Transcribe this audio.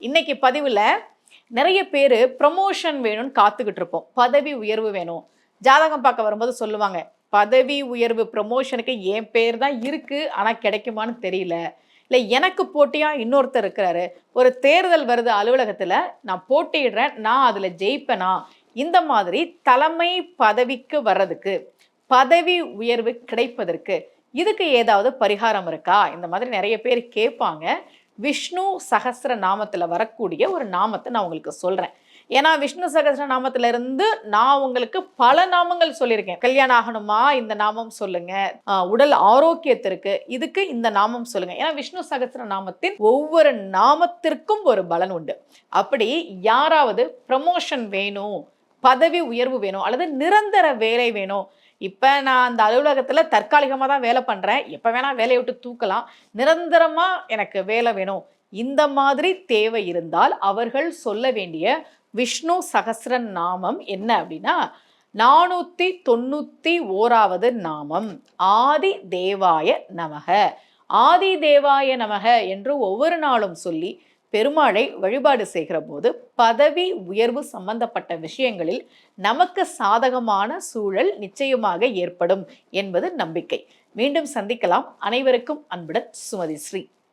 இன்னைக்கு பதிவில் நிறைய பேர் ப்ரமோஷன் வேணும்னு காத்துக்கிட்டு இருப்போம். பதவி உயர்வு வேணும். ஜாதகம் பார்க்க வரும்போது சொல்லுவாங்க, பதவி உயர்வு ப்ரமோஷனுக்கு என் பேர் தான் இருக்கு, ஆனால் கிடைக்குமான்னு தெரியல. இல்லை எனக்கு போட்டியாக இன்னொருத்தர் இருக்கிறாரு, ஒரு தேர்தல் வருது அலுவலகத்தில், நான் போட்டியிடுறேன், நான் அதில் ஜெயிப்பேனா? இந்த மாதிரி தலைமை பதவிக்கு வர்றதுக்கு, பதவி உயர்வு கிடைப்பதற்கு இதுக்கு ஏதாவது பரிகாரம் இருக்கா? இந்த மாதிரி நிறைய பேர் கேட்பாங்க. விஷ்ணு சகஸ்ர நாமத்தில் வரக்கூடிய ஒரு நாமத்தை நான் உங்களுக்கு சொல்கிறேன். ஏன்னா விஷ்ணு சகஸ்ர நாமத்துல இருந்து நான் உங்களுக்கு பல நாமங்கள் சொல்லியிருக்கேன். கல்யாணம் ஆகணுமா இந்த நாமம் சொல்லுங்க, உடல் ஆரோக்கியத்திற்கு இதுக்கு இந்த நாமம் சொல்லுங்க. ஏன்னா விஷ்ணு சகஸ்ர நாமத்தின் ஒவ்வொரு நாமத்திற்கும் ஒரு பலன் உண்டு. அப்படி யாராவது ப்ரமோஷன் வேணும், பதவி உயர்வு வேணும், அல்லது நிரந்தர வேலை வேணும், இப்போ நான் அந்த அலுவலகத்தில் தற்காலிகமாக தான் வேலை பண்ணுறேன், எப்போ வேணால் வேலையை விட்டு தூக்கலாம், நிரந்தரமாக எனக்கு வேலை வேணும், இந்த மாதிரி தேவை இருந்தால் அவர்கள் சொல்ல வேண்டிய விஷ்ணு சகஸ்ர நாமம் என்ன அப்படின்னா 491வது நாமம் ஆதி தேவாய நமக. ஆதி தேவாய நமக என்று ஒவ்வொரு நாளும் சொல்லி பெருமாளை வழிபாடு செய்கிற போது பதவி உயர்வு சம்பந்தப்பட்ட விஷயங்களில் நமக்கு சாதகமான சூழல் நிச்சயமாக ஏற்படும் என்பது நம்பிக்கை. மீண்டும் சந்திக்கலாம். அனைவருக்கும் அன்புடன் சுமதி ஸ்ரீ.